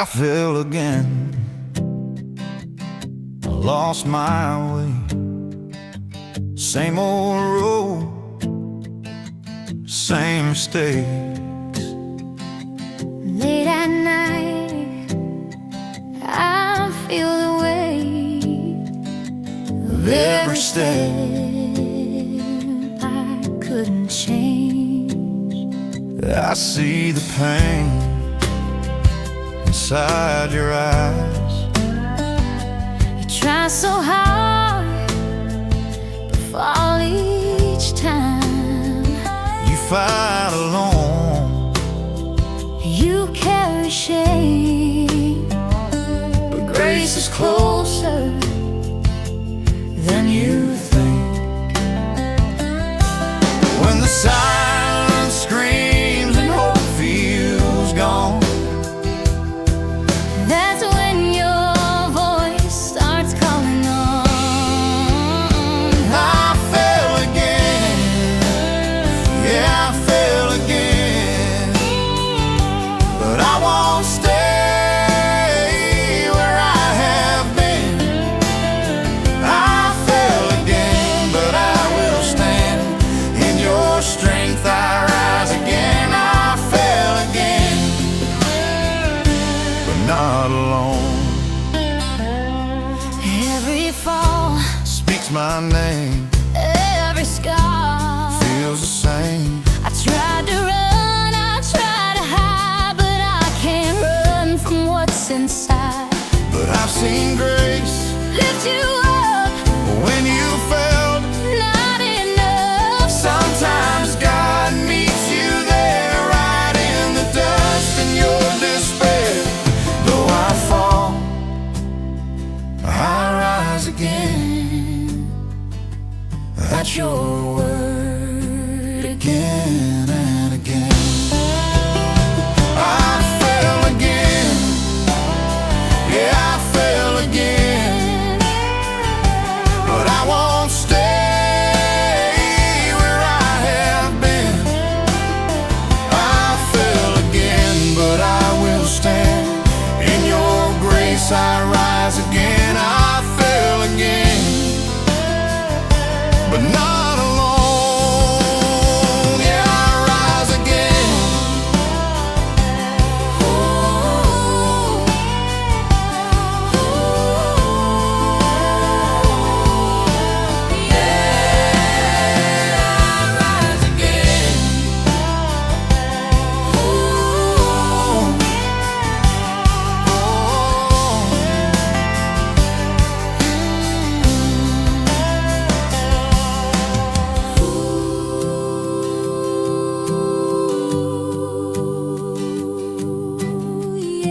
I fell again. I lost my way. Same old road, same mistakes. Late at night, I feel the weight of every step I couldn't change. I see the pain inside your eyes. You try so hard, but fall each time. You fight alone, You carry shame, but grace is closer than you think. when the silence screams and hope feels gone. That's when your voice starts calling on. I fell again, yeah, I fell again, but I won't stay where I have been. I fell again, but I will stand. In your strength I rise again. I fell again, but not alone. Every fall, Speaks my name, every scar feels the same. I tried to run, I tried to hide, but I can't run from what's inside. But I've seen grace Lift you up, when you felt. not enough. Sometimes God meets you there, right in the dust in your despair. Though I fall, I rise again. That's your word again and again. I fell again, yeah, I fell again, but I won't stay where I have been. I fell again, but I will stand. In your grace I rise again. I fell again, but not alone.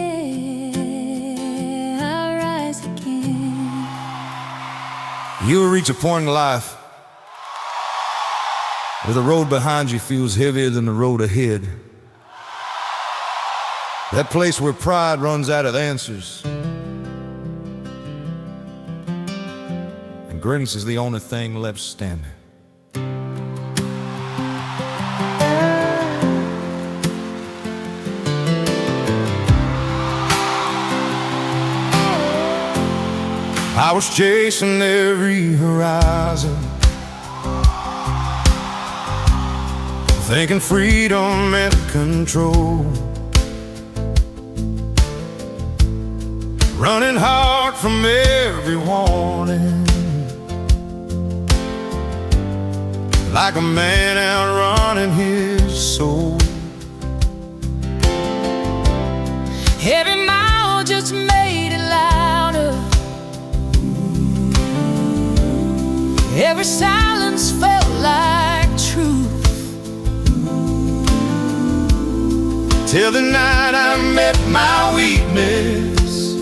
Yeah, I rise again. You'll reach a point in life where the road behind you feels heavier than the road ahead. That place where pride runs out of answers and grace is the only thing left standing. I was chasing every horizon, thinking freedom meant control, running hard from every warning, like a man outrunning his soul. Every mile just made it louder. Every silence felt like truth. Till the night I met my weakness,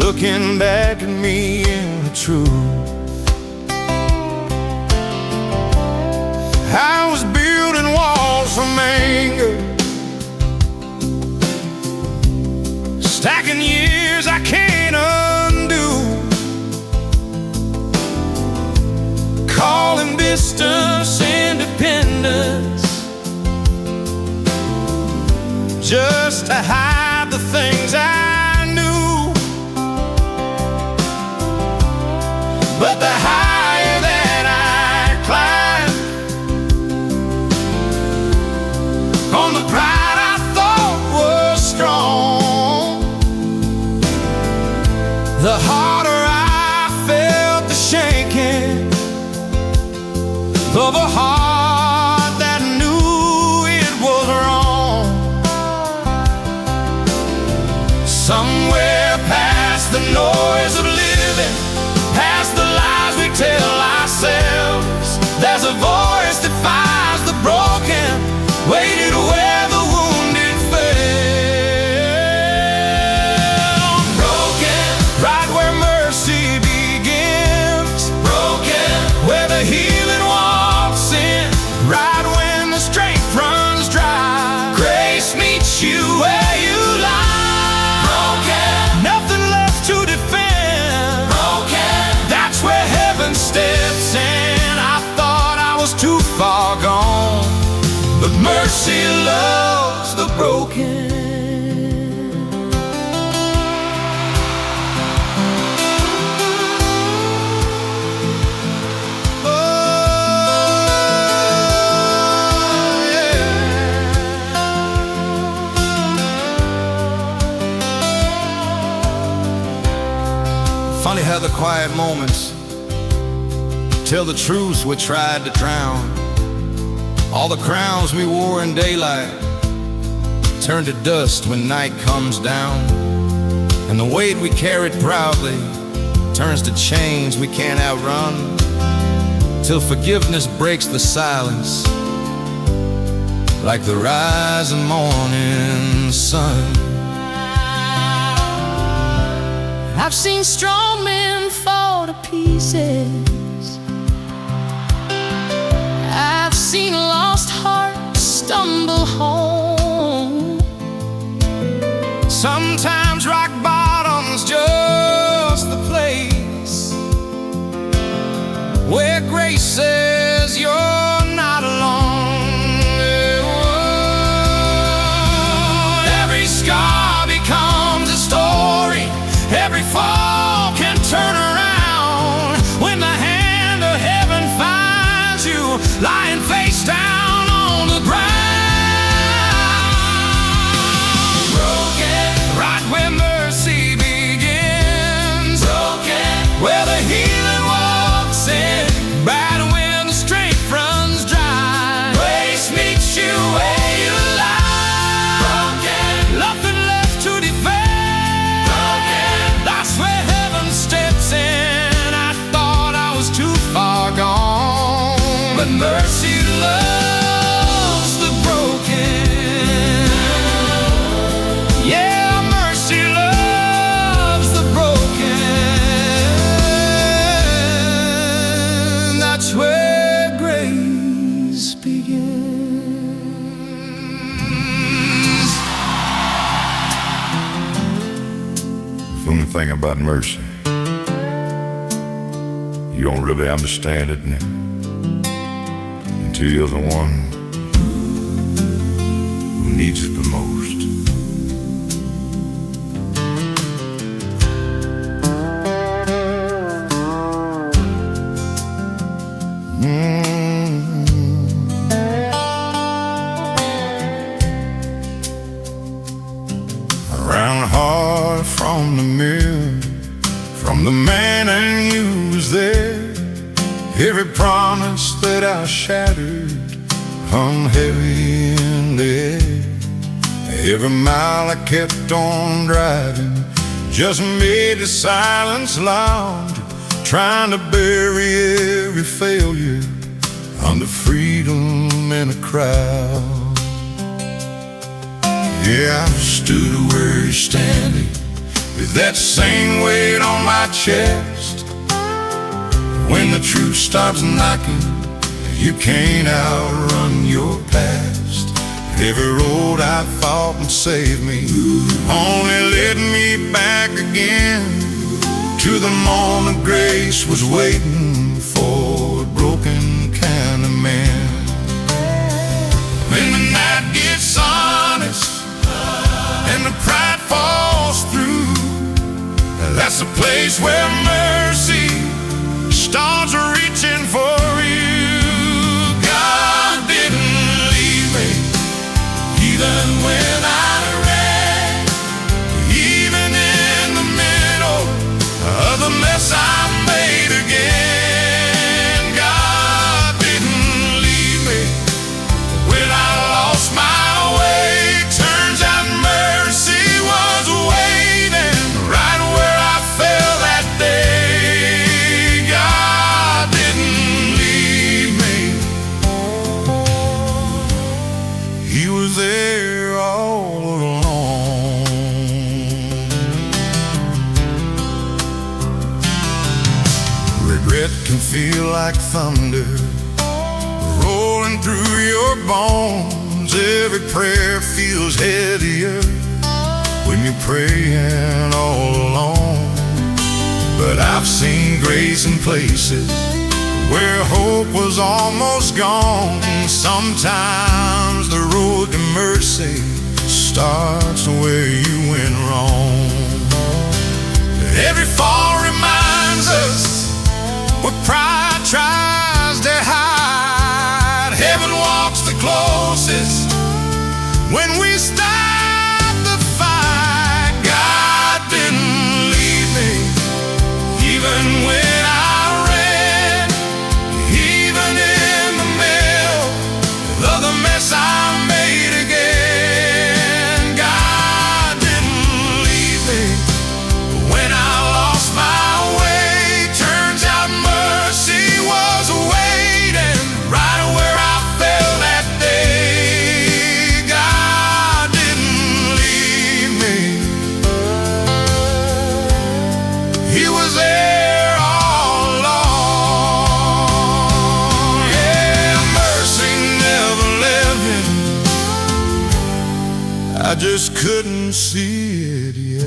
looking back at me in the truth. I was building walls from anger, stacking years I can't undo, calling distance independence, just to hide the things I knew. But the higher that I climbed, on the pride I thought was strong, the harder I felt the shaking of a heart that knew it was wrong. Somewhere past the noise of living, past the lies we tell ourselves, there's a voice that finds the broken, waited where the wounded fell. Broken, right where mercy begins. Broken, where the healing walks in, right when the strength runs dry. Grace meets you where you lie. Broken, nothing left to defend. Broken, that's where heaven steps in. I thought I was too far gone, but mercy loves the broken. Oh, yeah. Funny how the quiet moments tell the truths we tried to drown. All the crowns we wore in daylight turn to dust when night comes down. And the weight we carried proudly turns to chains we can't outrun, till forgiveness breaks the silence like the rising morning sun. I've seen strong men fall to pieces. I've seen lost hearts stumble home. Sometimes rock bottom's just the place where grace says you're not alone. Every scar becomes a story. Every fall can turn around when the hand of heaven finds you lying face down on the ground. Broken, right where mercy begins. Broken, where the healing walks in, right when the strength runs dry. Grace meets you where you lie. Broken, nothing left to defend. Broken, that's where heaven steps in. I thought I was too far gone, but mercy loves the broken. Yeah, mercy loves the broken. That's where grace begins. Funny thing about mercy, you don't really understand it until you're the one who needs it the most. Around hard from the mill, from the man I knew was there. Every promise that I shattered hung heavy in the air. Every mile I kept on driving just made the silence loud, trying to bury every failure under freedom in a crowd. Yeah, I stood where you're standing with that same weight on my chest. When the truth starts knocking, you can't outrun your past. Every road I thought would save me only led me back again to the moment grace was waiting for a broken kind of man. When the night gets honest That's the place where mercy starts reaching for you. God didn't leave me, even when I ran, even in the middle of the mess I made again. God didn't leave me when I lost my way. Turns out mercy was waiting right where I fell that day. God didn't leave me, He was there all along. Regret can feel like thunder rolling through your bones. Every prayer feels heavier when you're praying all alone. But I've seen grace in places where hope was almost gone. Sometimes the road to mercy starts where you went wrong. Every fall reminds us what pride tries to hide. Heaven walks the closest when we stop the fight. God didn't leave me, even when I ran, even in the middle of the mess I made again. God didn't leave me when I lost my way. Turns out mercy was waiting right where I fell that day. God didn't leave me, He was there all along. Yeah, mercy never left me, I just couldn't see it yet.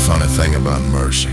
Funny thing about mercy,